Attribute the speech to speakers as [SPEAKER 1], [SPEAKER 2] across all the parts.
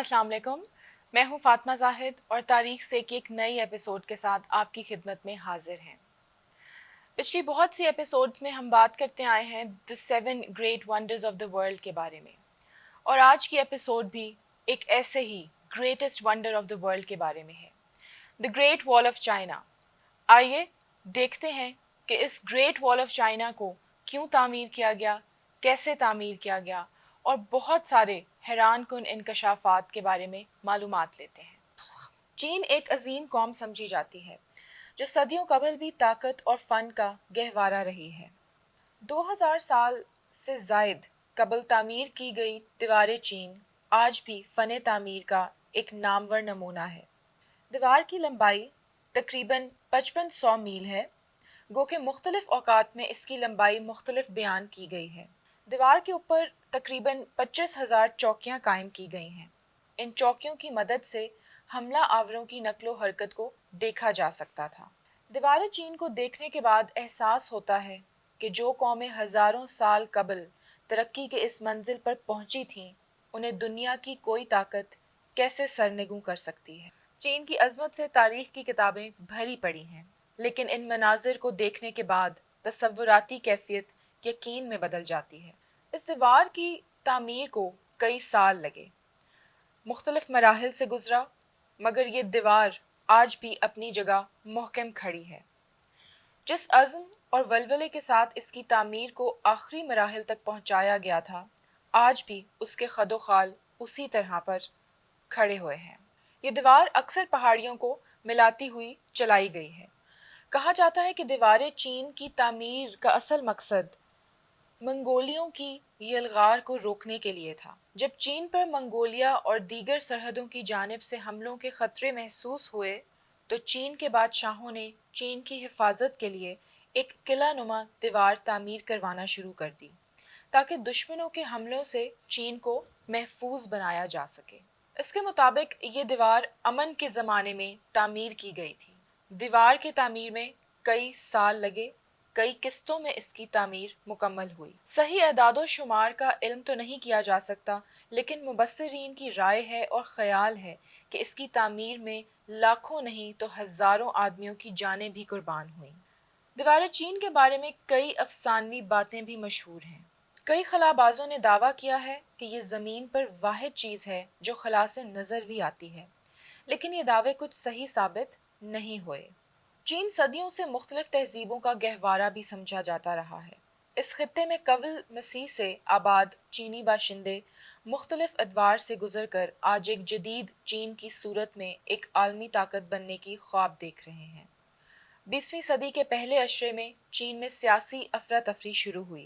[SPEAKER 1] السلام علیکم، میں ہوں فاطمہ زاہد اور تاریخ سے کی ایک نئی ایپیسوڈ کے ساتھ آپ کی خدمت میں حاضر ہیں۔ پچھلی بہت سی ایپیسوڈز میں ہم بات کرتے آئے ہیں دی 7 great wonders of the world کے بارے میں، اور آج کی ایپیسوڈ بھی ایک ایسے ہی greatest wonder of the world کے بارے میں ہے، the Great Wall of China. آئیے دیکھتے ہیں کہ اس گریٹ وال آف چائنا کو کیوں تعمیر کیا گیا، کیسے تعمیر کیا گیا، اور بہت سارے حیران کن انکشافات کے بارے میں معلومات لیتے ہیں۔ چین ایک عظیم قوم سمجھی جاتی ہے جو صدیوں قبل بھی طاقت اور فن کا گہوارہ رہی ہے۔ 2000 سال سے زائد قبل تعمیر کی گئی دیوار چین آج بھی فن تعمیر کا ایک نامور نمونہ ہے۔ دیوار کی لمبائی تقریباً 5500 میل ہے، گو کہ مختلف اوقات میں اس کی لمبائی مختلف بیان کی گئی ہے۔ دیوار کے اوپر تقریباً 25,000 چوکیاں قائم کی گئی ہیں۔ ان چوکیوں کی مدد سے حملہ آوروں کی نقل و حرکت کو دیکھا جا سکتا تھا۔ دیوار چین کو دیکھنے کے بعد احساس ہوتا ہے کہ جو قومیں ہزاروں سال قبل ترقی کے اس منزل پر پہنچی تھیں، انہیں دنیا کی کوئی طاقت کیسے سرنگوں کر سکتی ہے۔ چین کی عظمت سے تاریخ کی کتابیں بھری پڑی ہیں، لیکن ان مناظر کو دیکھنے کے بعد تصوراتی کیفیت یقین میں بدل جاتی ہے۔ اس دیوار کی تعمیر کو کئی سال لگے، مختلف مراحل سے گزرا، مگر یہ دیوار آج بھی اپنی جگہ محکم کھڑی ہے۔ جس عزم اور ولولے کے ساتھ اس کی تعمیر کو آخری مراحل تک پہنچایا گیا تھا، آج بھی اس کے خد و خال اسی طرح پر کھڑے ہوئے ہیں۔ یہ دیوار اکثر پہاڑیوں کو ملاتی ہوئی چلائی گئی ہے۔ کہا جاتا ہے کہ دیوار چین کی تعمیر کا اصل مقصد منگولیوں کی یلغار کو روکنے کے لیے تھا۔ جب چین پر منگولیا اور دیگر سرحدوں کی جانب سے حملوں کے خطرے محسوس ہوئے تو چین کے بادشاہوں نے چین کی حفاظت کے لیے ایک قلعہ نما دیوار تعمیر کروانا شروع کر دی تاکہ دشمنوں کے حملوں سے چین کو محفوظ بنایا جا سکے۔ اس کے مطابق یہ دیوار امن کے زمانے میں تعمیر کی گئی تھی۔ دیوار کی تعمیر میں کئی سال لگے، کئی قسطوں میں اس کی تعمیر مکمل ہوئی۔ صحیح اعداد و شمار کا علم تو نہیں کیا جا سکتا، لیکن مبصرین کی رائے ہے اور خیال ہے کہ اس کی تعمیر میں لاکھوں نہیں تو ہزاروں آدمیوں کی جانیں بھی قربان ہوئیں۔ دیوار چین کے بارے میں کئی افسانوی باتیں بھی مشہور ہیں۔ کئی خلا بازوں نے دعویٰ کیا ہے کہ یہ زمین پر واحد چیز ہے جو خلا سے نظر بھی آتی ہے، لیکن یہ دعوے کچھ صحیح ثابت نہیں ہوئے۔ چین صدیوں سے مختلف تہذیبوں کا گہوارہ بھی سمجھا جاتا رہا ہے۔ اس خطے میں قبل مسیح سے آباد چینی باشندے مختلف ادوار سے گزر کر آج ایک جدید چین کی صورت میں ایک عالمی طاقت بننے کی خواب دیکھ رہے ہیں۔ 20ویں صدی کے پہلے عشرے میں چین میں سیاسی افراتفری شروع ہوئی۔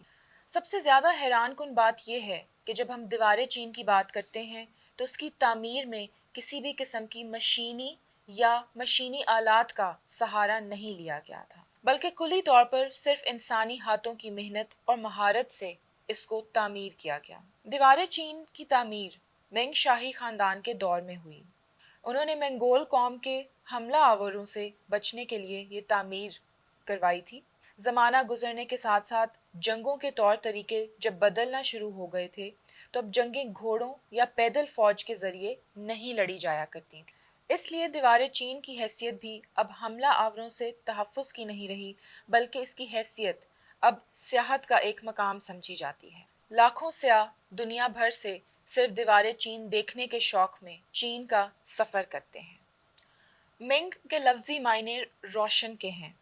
[SPEAKER 1] سب سے زیادہ حیران کن بات یہ ہے کہ جب ہم دیوار چین کی بات کرتے ہیں تو اس کی تعمیر میں کسی بھی قسم کی مشینی آلات کا سہارا نہیں لیا گیا تھا، بلکہ کلی طور پر صرف انسانی ہاتھوں کی محنت اور مہارت سے اس کو تعمیر کیا گیا۔ دیوار چین کی تعمیر منگ شاہی خاندان کے دور میں ہوئی۔ انہوں نے منگول قوم کے حملہ آوروں سے بچنے کے لیے یہ تعمیر کروائی تھی۔ زمانہ گزرنے کے ساتھ ساتھ جنگوں کے طور طریقے جب بدلنا شروع ہو گئے تھے تو اب جنگیں گھوڑوں یا پیدل فوج کے ذریعے نہیں لڑی جایا کرتی تھیں۔ اس لیے دیوار چین کی حیثیت بھی اب حملہ آوروں سے تحفظ کی نہیں رہی، بلکہ اس کی حیثیت اب سیاحت کا ایک مقام سمجھی جاتی ہے۔ لاکھوں سیاح دنیا بھر سے صرف دیوار چین دیکھنے کے شوق میں چین کا سفر کرتے ہیں۔ منگ کے لفظی معنی روشن کے ہیں۔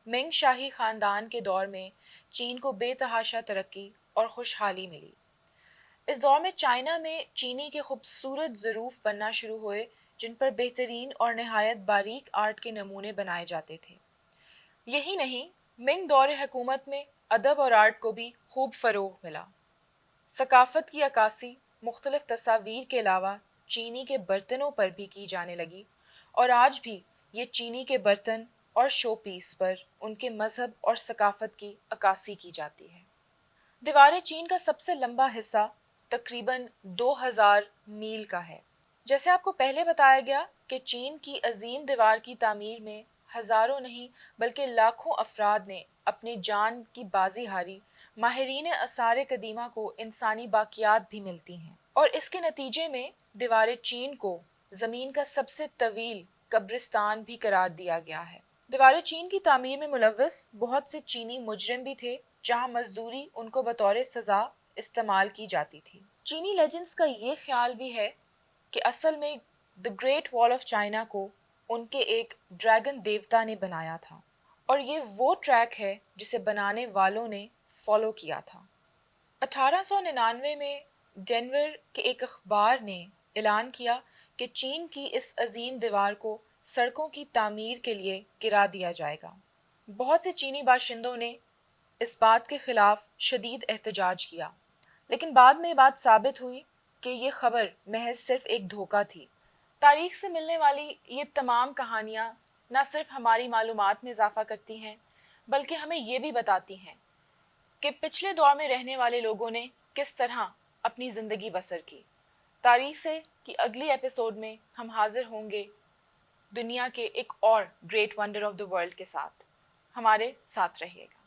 [SPEAKER 1] منگ شاہی خاندان کے دور میں چین کو بے تحاشا ترقی اور خوشحالی ملی۔ اس دور میں چائنا میں چینی کے خوبصورت ظروف بننا شروع ہوئے جن پر بہترین اور نہایت باریک آرٹ کے نمونے بنائے جاتے تھے۔ یہی نہیں، منگ دور حکومت میں ادب اور آرٹ کو بھی خوب فروغ ملا۔ ثقافت کی عکاسی مختلف تصاویر کے علاوہ چینی کے برتنوں پر بھی کی جانے لگی، اور آج بھی یہ چینی کے برتن اور شو پیس پر ان کے مذہب اور ثقافت کی عکاسی کی جاتی ہے۔ دیوار چین کا سب سے لمبا حصہ تقریباً 2000 میل کا ہے۔ جیسے آپ کو پہلے بتایا گیا کہ چین کی عظیم دیوار کی تعمیر میں ہزاروں نہیں بلکہ لاکھوں افراد نے اپنی جان کی بازی ہاری، ماہرین آثار قدیمہ کو انسانی باقیات بھی ملتی ہیں، اور اس کے نتیجے میں دیوار چین کو زمین کا سب سے طویل قبرستان بھی قرار دیا گیا ہے۔ دیوار چین کی تعمیر میں ملوث بہت سے چینی مجرم بھی تھے، جہاں مزدوری ان کو بطور سزا استعمال کی جاتی تھی۔ چینی لیجنڈز کا یہ خیال بھی ہے کہ اصل میں دی گریٹ وال آف چائنا کو ان کے ایک ڈریگن دیوتا نے بنایا تھا، اور یہ وہ ٹریک ہے جسے بنانے والوں نے فالو کیا تھا۔ 1899 میں ڈینور کے ایک اخبار نے اعلان کیا کہ چین کی اس عظیم دیوار کو سڑکوں کی تعمیر کے لیے گرا دیا جائے گا۔ بہت سے چینی باشندوں نے اس بات کے خلاف شدید احتجاج کیا، لیکن بعد میں یہ بات ثابت ہوئی کہ یہ خبر محض صرف ایک دھوکہ تھی۔ تاریخ سے ملنے والی یہ تمام کہانیاں نہ صرف ہماری معلومات میں اضافہ کرتی ہیں، بلکہ ہمیں یہ بھی بتاتی ہیں کہ پچھلے دور میں رہنے والے لوگوں نے کس طرح اپنی زندگی بسر کی۔ تاریخ سے کی اگلی ایپیسوڈ میں ہم حاضر ہوں گے دنیا کے ایک اور great wonder of the world کے ساتھ۔ ہمارے ساتھ رہیے گا۔